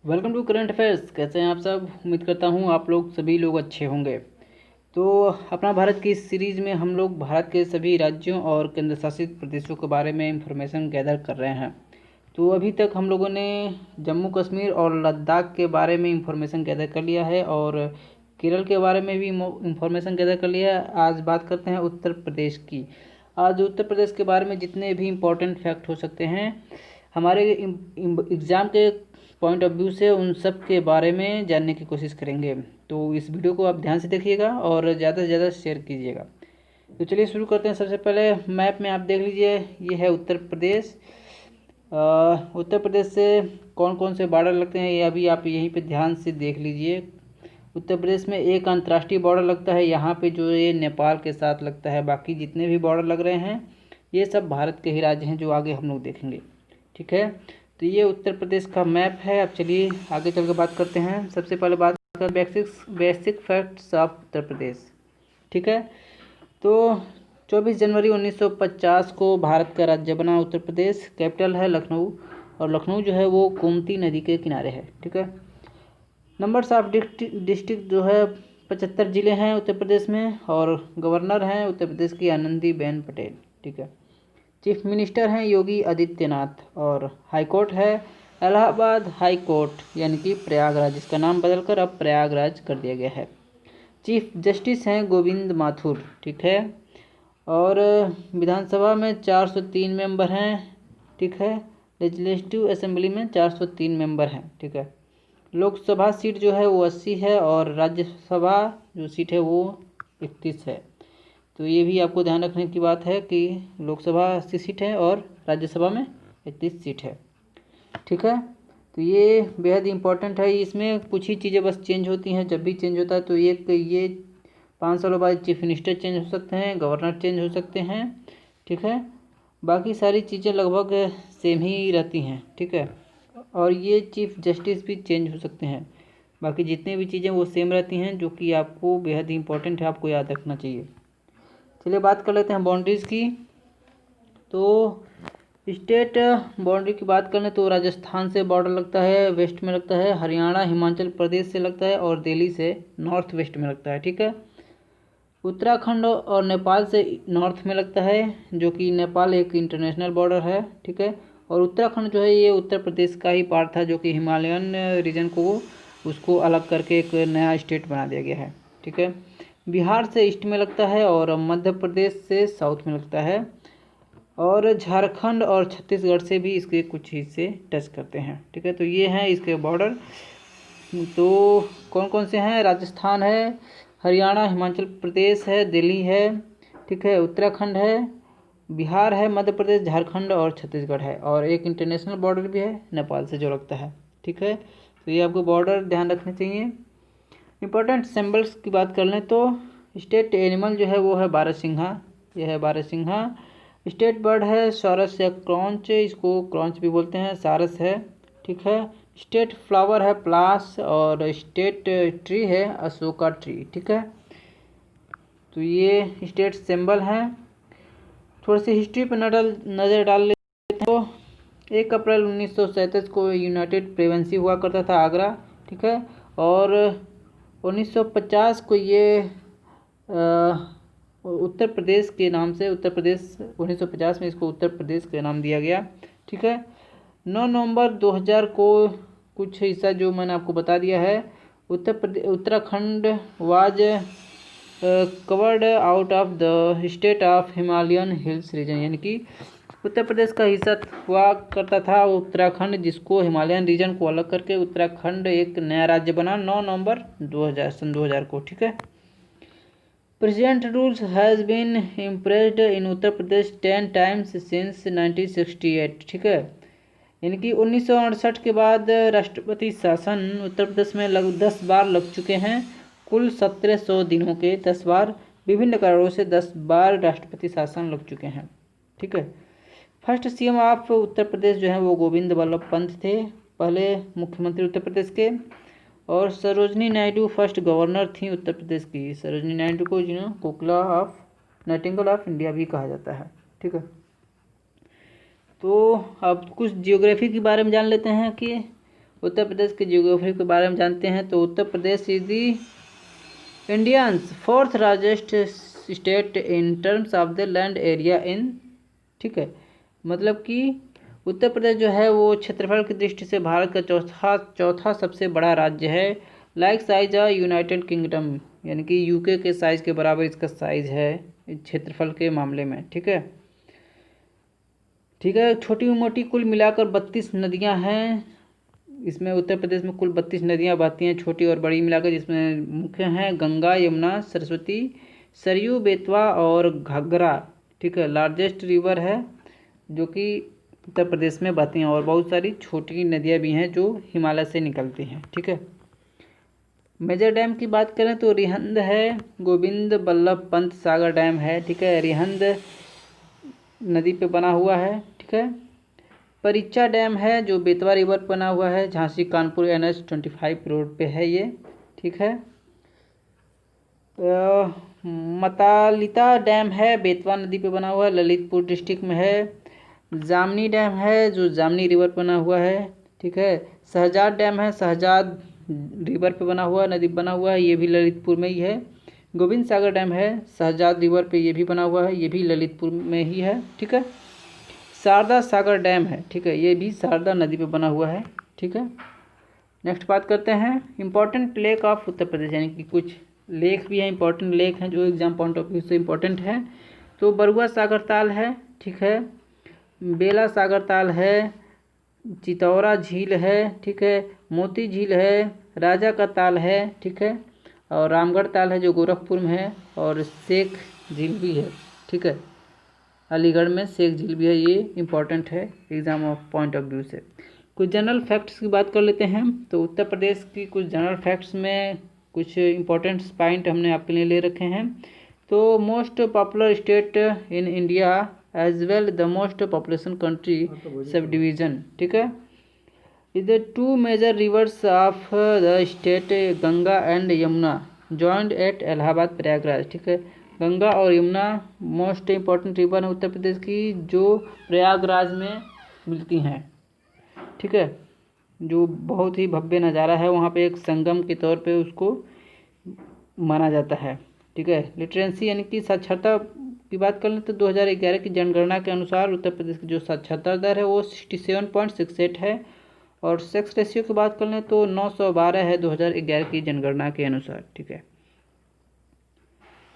Welcome to current affairs. कैसे हैं आप सब? उम्मीद करता हूँ आप लोग सभी लोग अच्छे होंगे। तो अपना भारत की इस सीरीज़ में हम लोग भारत के सभी राज्यों और केंद्र शासित प्रदेशों के बारे में इंफॉर्मेशन गैदर कर रहे हैं। तो अभी तक हम लोगों ने जम्मू कश्मीर और लद्दाख के बारे में इंफॉर्मेशन गैदर कर लिया है और केरल के बारे में भी इंफॉर्मेशन गैदर कर लिया है। आज बात करते हैं उत्तर प्रदेश की। आज उत्तर प्रदेश के बारे में जितने भी इम्पोर्टेंट फैक्ट हो सकते हैं हमारे एग्ज़ाम के पॉइंट ऑफ व्यू से, उन सब के बारे में जानने की कोशिश करेंगे। तो इस वीडियो को आप ध्यान से देखिएगा और ज़्यादा से ज़्यादा शेयर कीजिएगा। तो चलिए शुरू करते हैं। सबसे पहले मैप में आप देख लीजिए, ये है उत्तर प्रदेश। उत्तर प्रदेश से कौन कौन से बॉर्डर लगते हैं ये अभी आप यहीं पे ध्यान से देख लीजिए। उत्तर प्रदेश में एक अंतर्राष्ट्रीय बॉर्डर लगता है, यहाँ पे जो ये नेपाल के साथ लगता है। बाकी जितने भी बॉर्डर लग रहे हैं ये सब भारत के ही राज्य हैं, जो आगे हम लोग देखेंगे। ठीक है, तो ये उत्तर प्रदेश का मैप है। अब चलिए आगे चल के बात करते हैं। सबसे पहले बात करते हैं बेसिक फैक्ट्स ऑफ उत्तर प्रदेश। ठीक है, तो 24 जनवरी 1950 को भारत का राज्य बना उत्तर प्रदेश। कैपिटल है लखनऊ, और लखनऊ जो है वो गोमती नदी के किनारे है। ठीक है, नंबर्स ऑफ डिस्ट्रिक्ट जो है 75 जिले हैं उत्तर प्रदेश में, और गवर्नर हैं उत्तर प्रदेश की आनंदीबेन पटेल। ठीक है, चीफ मिनिस्टर हैं योगी आदित्यनाथ, और हाई कोर्ट है इलाहाबाद हाई कोर्ट यानी कि प्रयागराज, जिसका नाम बदलकर अब प्रयागराज कर दिया गया है। चीफ जस्टिस हैं गोविंद माथुर। ठीक है, और विधानसभा में 403 मेंबर हैं। ठीक है, लेजिस्लेटिव असेंबली में 403 मेंबर हैं। ठीक है, लोकसभा सीट जो है वो 80 है, और राज्यसभा जो सीट है वो 31 है। तो ये भी आपको ध्यान रखने की बात है कि लोकसभा 80 सीट है और राज्यसभा में 31 सीट है। ठीक है, तो ये बेहद इम्पोर्टेंट है। इसमें कुछ ही चीज़ें बस चेंज होती हैं, जब भी चेंज होता है तो ये 5 सालों बाद चीफ मिनिस्टर चेंज हो सकते हैं, गवर्नर चेंज हो सकते हैं। ठीक है, बाकी सारी चीज़ें लगभग सेम ही रहती हैं। ठीक है, और ये चीफ जस्टिस भी चेंज हो सकते हैं। बाकी जितनी भी चीज़ें वो सेम रहती हैं, जो कि आपको बेहद इंपॉर्टेंट है, आपको याद रखना चाहिए। चलिए बात कर लेते हैं बाउंड्रीज़ की। तो स्टेट बाउंड्री की बात करें तो राजस्थान से बॉर्डर लगता है, वेस्ट में लगता है। हरियाणा हिमाचल प्रदेश से लगता है, और दिल्ली से नॉर्थ वेस्ट में लगता है। ठीक है, उत्तराखंड और नेपाल से नॉर्थ में लगता है, जो कि नेपाल एक इंटरनेशनल बॉर्डर है। ठीक है, और उत्तराखंड जो है ये उत्तर प्रदेश का ही पार्ट था, जो कि हिमालयन रीजन को उसको अलग करके एक नया स्टेट बना दिया गया है। ठीक है, बिहार से ईस्ट में लगता है, और मध्य प्रदेश से साउथ में लगता है, और झारखंड और छत्तीसगढ़ से भी इसके कुछ हिस्से टच करते हैं। ठीक है, तो ये हैं इसके बॉर्डर। तो कौन कौन से हैं? राजस्थान है, हरियाणा हिमाचल प्रदेश है, दिल्ली है। ठीक है, उत्तराखंड है, बिहार है, मध्य प्रदेश, झारखंड और छत्तीसगढ़ है, और एक इंटरनेशनल बॉर्डर भी है नेपाल से जो लगता है। ठीक है, तो ये आपको बॉर्डर ध्यान रखने चाहिए। इम्पोर्टेंट सिंबल्स की बात कर लें तो स्टेट एनिमल जो है वो है बारहसिंघा। यह है बारहसिंघा। स्टेट बर्ड है सॉरस या क्रॉन्च, इसको क्रॉन्च भी बोलते हैं, सारस है। ठीक है, स्टेट फ्लावर है प्लास, और स्टेट ट्री है अशोका ट्री। ठीक है, तो ये स्टेट सिंबल हैं। थोड़ी सी हिस्ट्री पर नज़र डाल लेते हैं। तो 1 अप्रैल 1937 को यूनाइटेड प्रेवेंसी हुआ करता था आगरा। ठीक है, और 1950 को ये उत्तर प्रदेश के नाम से, उत्तर प्रदेश 1950 में इसको उत्तर प्रदेश का नाम दिया गया। ठीक है, 9 नवंबर 2000 को कुछ हिस्सा जो मैंने आपको बता दिया है, Uttarakhand was covered out of the state of Himalayan hills region, यानी कि उत्तर प्रदेश का हिस्सा हुआ करता था उत्तराखंड, जिसको हिमालयन रीजन को अलग करके उत्तराखंड एक नया राज्य बना 9 नवंबर 2000 को। ठीक है, president rules has been impressed in Uttar Pradesh 10 times since 1968। ठीक है, यानी कि 1968 के बाद राष्ट्रपति शासन उत्तर प्रदेश में लगभग 10 बार लग चुके हैं। कुल 1700 दिनों के 10 बार, विभिन्न कारणों से 10 बार राष्ट्रपति शासन लग चुके हैं। ठीक है, फर्स्ट सीएम ऑफ उत्तर प्रदेश जो है वो गोविंद वल्लभ पंत थे, पहले मुख्यमंत्री उत्तर प्रदेश के। और सरोजनी नायडू फर्स्ट गवर्नर थी उत्तर प्रदेश की। सरोजनी नायडू को कोकिला ऑफ नाइटिंगेल ऑफ इंडिया भी कहा जाता है। ठीक है, तो अब कुछ जियोग्राफी के बारे में जान लेते हैं कि उत्तर प्रदेश के जियोग्राफी के बारे में जानते हैं तो Uttar Pradesh is the Indians fourth largest state in terms of the land area in, ठीक है, मतलब कि उत्तर प्रदेश जो है वो क्षेत्रफल की दृष्टि से भारत का चौथा सबसे बड़ा राज्य है। लाइक साइज यूनाइटेड किंगडम, यानी कि यूके के साइज के बराबर इसका साइज है क्षेत्रफल के मामले में, ठीक है। ठीक है, छोटी मोटी कुल मिलाकर 32 नदियां हैं इसमें। उत्तर प्रदेश में कुल 32 नदियां बहती हैं, छोटी और बड़ी मिलाकर, जिसमें मुख्य हैं गंगा, यमुना, सरस्वती, सरयू, बेतवा और घाघरा, ठीक है। लार्जेस्ट रिवर है जो कि उत्तर प्रदेश में बहती हैं, और बहुत सारी छोटी नदियां भी हैं जो हिमालय से निकलती हैं, ठीक है। मेजर डैम की बात करें तो रिहंद है, गोविंद बल्लभ पंत सागर डैम है, ठीक है, रिहंद नदी पे बना हुआ है, ठीक है। परिचा डैम है जो बेतवा रिवर पर बना हुआ है, झांसी कानपुर NH-25 रोड पे है ये, ठीक है। मतालिता डैम है, बेतवा नदी पे बना हुआ है, ललितपुर डिस्ट्रिक्ट में है। जामनी डैम है जो जामनी रिवर पर बना हुआ है, ठीक है। शहजाद डैम है, शहजाद रिवर पे बना हुआ नदी बना हुआ है, ये भी ललितपुर में ही है। गोविंद सागर डैम है, शहजाद रिवर पे ये भी बना हुआ है, ये भी ललितपुर में ही है, ठीक है। शारदा सागर डैम है, ठीक है, ये भी शारदा नदी पे बना हुआ है, ठीक है। नेक्स्ट बात करते हैं important lake of Uttar Pradesh, यानी कि कुछ लेक भी हैं, इंपॉर्टेंट लेक हैं जो एग्जाम पॉइंट ऑफ व्यू से इम्पोर्टेंट है। तो बरुआ सागर ताल है, ठीक है, बेला सागर ताल है, चितौरा झील है, ठीक है, मोती झील है, राजा का ताल है, ठीक है, और रामगढ़ ताल है जो गोरखपुर में है, और शेख झील भी है, ठीक है, अलीगढ़ में शेख झील भी है, ये इम्पोर्टेंट है exam of point of view से। कुछ जनरल फैक्ट्स की बात कर लेते हैं तो उत्तर प्रदेश की कुछ जनरल फैक्ट्स में कुछ इम्पोर्टेंट पॉइंट हमने आपके लिए ले रखे हैं। तो most popular state in India as well the most population country subdivision, ठीक है, is the two major rivers of the state Ganga and Yamuna joined at Allahabad Prayagraj, ठीक है। गंगा और यमुना मोस्ट इम्पॉर्टेंट रिवर है उत्तर प्रदेश की जो प्रयागराज में मिलती हैं, ठीक है, जो बहुत ही भव्य नज़ारा है, वहाँ पे एक संगम के तौर पे उसको माना जाता है, ठीक है। लिटरेंसी यानी कि साक्षरता की बात कर लें तो 2011 की जनगणना के अनुसार उत्तर प्रदेश की जो साक्षरता दर है वो 67.68 है, और सेक्स रेशियो की बात कर लें तो 912 है 2011 की जनगणना के अनुसार, ठीक है।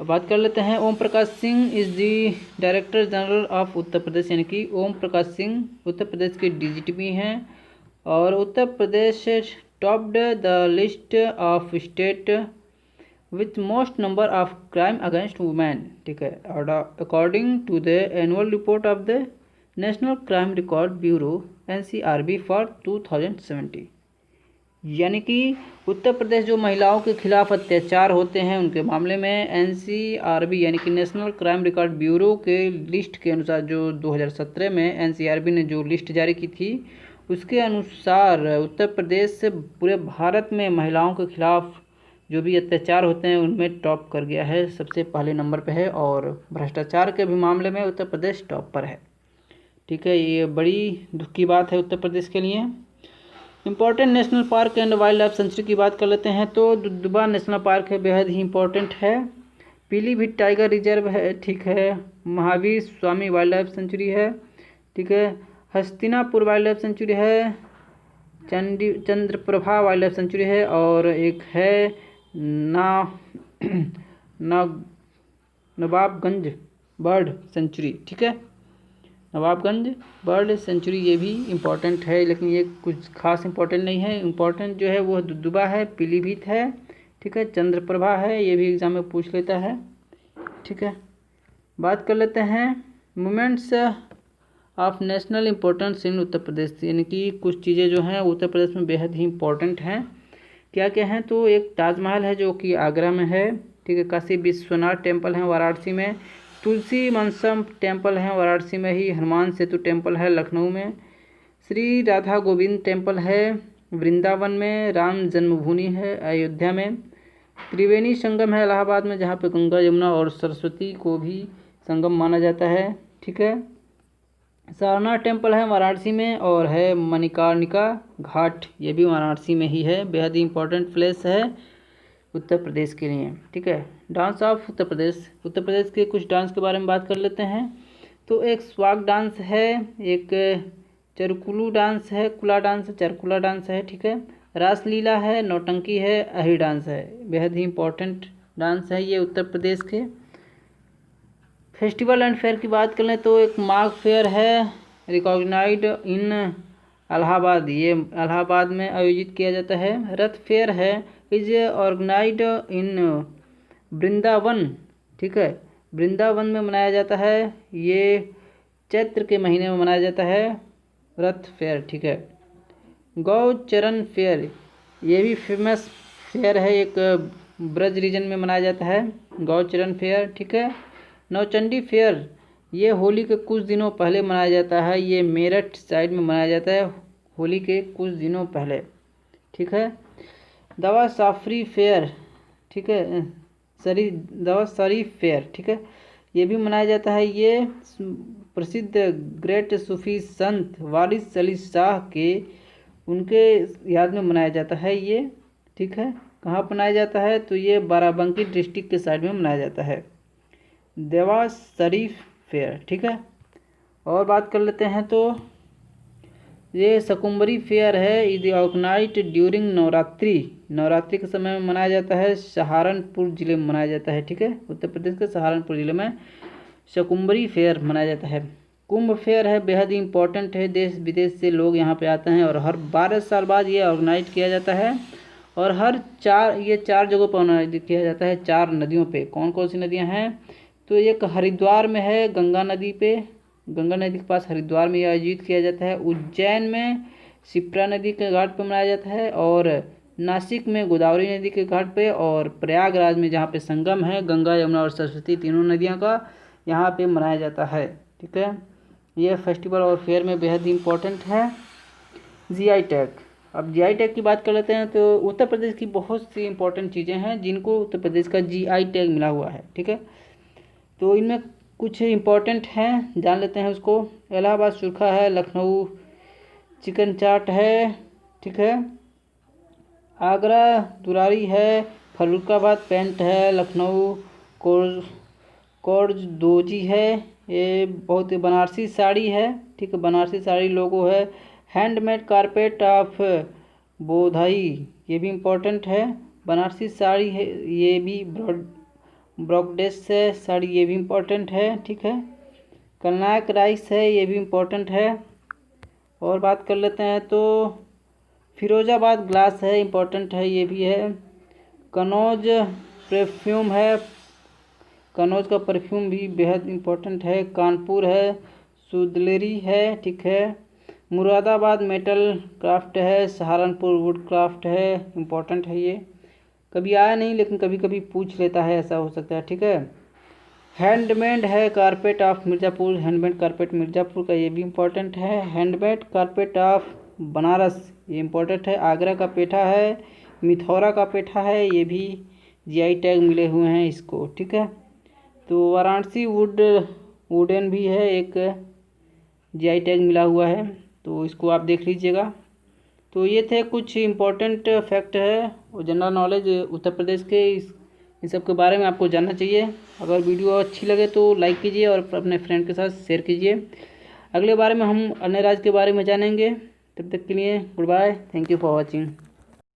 अब बात कर लेते हैं Om Prakash Singh is the director general of Uttar Pradesh, यानी कि ओम प्रकाश सिंह उत्तर प्रदेश के DGP हैं, और Uttar Pradesh topped the list of state with most number of crime against women, ठीक है, according to the annual report of the national crime record bureau NCRB for 2070, यानी कि उत्तर प्रदेश जो महिलाओं के खिलाफ अत्याचार होते हैं उनके मामले में NCRB यानी कि नेशनल क्राइम रिकॉर्ड ब्यूरो के लिस्ट के अनुसार, जो 2017 में NCRB ने जो लिस्ट जारी की थी उसके अनुसार उत्तर प्रदेश से पूरे भारत में महिलाओं के खिलाफ जो भी अत्याचार होते हैं उनमें टॉप कर गया है, सबसे पहले नंबर पे है, और भ्रष्टाचार के भी मामले में उत्तर प्रदेश टॉप पर है, ठीक है। ये बड़ी दुख की बात है उत्तर प्रदेश के लिए। Important national park and wild life sanctuary की बात कर लेते हैं तो दुधवा नेशनल पार्क है, बेहद ही इम्पोर्टेंट है। पीलीभीत टाइगर रिजर्व है, ठीक है, Mahavir Swami wild life sanctuary है, ठीक है, हस्तिनापुर वाइल्ड लाइफ सेंचुरी है, चंद्रप्रभा वाइल्ड लाइफ सेंचुरी है, और एक है नवाबगंज बर्ड सेंचुरी, ठीक है, नवाबगंज बर्ड सेंचुरी, ये भी इम्पोर्टेंट है, लेकिन ये कुछ खास इम्पोर्टेंट नहीं है। इम्पोर्टेंट जो है वो दुदुबा है, पीलीभीत है, ठीक है, चंद्रप्रभा है, ये भी एग्जाम में पूछ लेता है, ठीक है। बात कर लेते हैं moments of national importance in Uttar Pradesh, यानी कि कुछ चीज़ें जो हैं उत्तर प्रदेश में बेहद ही इम्पोर्टेंट हैं। क्या क्या हैं तो एक ताजमहल है जो कि आगरा में है, ठीक है, काशी विश्वनाथ टेम्पल है वाराणसी में, तुलसी मनसम टेम्पल है वाराणसी में ही, हनुमान सेतु टेम्पल है लखनऊ में, श्री राधा गोविंद टेम्पल है वृंदावन में, राम जन्मभूमि है अयोध्या में, त्रिवेणी संगम है इलाहाबाद में जहाँ पे गंगा यमुना और सरस्वती को भी संगम माना जाता है, ठीक है। सारनाथ टेम्पल है वाराणसी में, और है मणिकर्णिका घाट, ये भी वाराणसी में ही है। बेहद ही इंपॉर्टेंट प्लेस है उत्तर प्रदेश के लिए। ठीक है, डांस ऑफ उत्तर प्रदेश। उत्तर प्रदेश के कुछ डांस के बारे में बात कर लेते हैं। तो एक स्वाग डांस है, एक चरकुलू डांस है, कुला डांस है, चरकुला डांस है। ठीक है, रासलीला है, नौटंकी है, अही डांस है। बेहद ही इंपॉर्टेंट डांस है ये उत्तर प्रदेश के। फेस्टिवल एंड फेयर की बात करें तो एक माघ फेयर है, रिकॉग्नाइज्ड इन इलाहाबाद, ये इलाहाबाद में आयोजित किया जाता है। रथ फेयर है, इज ऑर्गेनाइज्ड इन वृंदावन। ठीक है, वृंदावन में मनाया जाता है, ये चैत्र के महीने में मनाया जाता है रथ फेयर। ठीक है, गौ चरण फेयर, ये भी फेमस फेयर है, एक ब्रज रीजन में मनाया जाता है गौ चरण फेयर। ठीक है, नौचंडी फेयर, ये होली के कुछ दिनों पहले मनाया जाता है, ये मेरठ साइड में मनाया जाता है होली के कुछ दिनों पहले। ठीक है, दवा साफरी फेयर, ठीक है, दवा शरीफ फेयर। ठीक है, ये भी मनाया जाता है, ये प्रसिद्ध ग्रेट सूफी संत वारिस अली शाह के उनके याद में मनाया जाता है ये। ठीक है, कहाँ मनाया जाता है तो ये बाराबंकी डिस्ट्रिक्ट के साइड में मनाया जाता है, देवा शरीफ फेयर। ठीक है, और बात कर लेते हैं तो ये शकुम्भरी फेयर है, is organised during Navratri, Navratri के समय में मनाया जाता है, सहारनपुर जिले में मनाया जाता है। ठीक है, उत्तर प्रदेश के सहारनपुर जिले में शकुम्भरी फेयर मनाया जाता है। कुंभ फेयर है, बेहद ही इंपॉर्टेंट है, देश विदेश से लोग यहाँ पे आते हैं, और हर 12 साल बाद ये ऑर्गेनाइज किया जाता है, और ये चार जगहों पर ऑर्गेनाइज किया जाता है, 4 नदियों पे। कौन कौन सी नदियाँ हैं तो एक हरिद्वार में है, गंगा नदी पे, गंगा नदी के पास हरिद्वार में आयोजित किया जाता है। उज्जैन में शिप्रा नदी के घाट पर मनाया जाता है, और नासिक में गोदावरी नदी के घाट पे, और प्रयागराज में जहाँ पे संगम है गंगा यमुना और सरस्वती तीनों नदियों का, यहाँ पे मनाया जाता है। ठीक है, ये फेस्टिवल और फेयर में बेहद ही इंपॉर्टेंट है। जीआई टैग, अब जीआई टैग की बात कर लेते हैं तो उत्तर प्रदेश की बहुत सी इंपॉर्टेंट चीज़ें हैं जिनको उत्तर प्रदेश का जीआई टैग मिला हुआ है। ठीक है, तो इनमें कुछ इम्पोर्टेंट हैं, जान लेते हैं उसको। इलाहाबाद सुरखा है, लखनऊ चिकन चाट है। ठीक है, आगरा दुरारी है, फर्रुखाबाद पेंट है, लखनऊ कोर्जदोजी है, ये बहुत बनारसी साड़ी है। ठीक है, बनारसी साड़ी लोगो है। हैंडमेड कारपेट ऑफ बोधाई, ये भी इम्पोर्टेंट है, बनारसी साड़ी है, ये भी ब्रॉकडेस है साड़ी, ये भी इम्पोर्टेंट है। ठीक है, कलनायक राइस है, ये भी इम्पोर्टेंट है। और बात कर लेते हैं तो फिरोजाबाद ग्लास है, इम्पोर्टेंट है, ये भी है। कनौज परफ्यूम है, कनौज का परफ्यूम भी बेहद इम्पोर्टेंट है। कानपुर है, सुदलेरी है। ठीक है, मुरादाबाद मेटल क्राफ्ट है, सहारनपुर वुड क्राफ्ट है, इम्पोर्टेंट है, ये कभी आया नहीं लेकिन कभी कभी पूछ लेता है, ऐसा हो सकता है। ठीक है, हैंडमेड है carpet of Mirzapur, handmade carpet Mirzapur का, ये भी इम्पोर्टेंट है। हैंडमेड कारपेट ऑफ बनारस, ये इम्पोर्टेंट है। आगरा का पेठा है, मिथौरा का पेठा है, ये भी जीआई टैग मिले हुए हैं इसको। ठीक है, तो वाराणसी वुडन भी है, एक जीआई टैग मिला हुआ है, तो इसको आप देख लीजिएगा। तो ये थे कुछ इम्पोर्टेंट फैक्ट है और जनरल नॉलेज उत्तर प्रदेश के, इन सब के बारे में आपको जानना चाहिए। अगर वीडियो अच्छी लगे तो लाइक कीजिए और अपने फ्रेंड के साथ शेयर कीजिए। अगले बारे में हम अन्य राज्य के बारे में जानेंगे, तब तक के लिए goodbye, thank you for watching.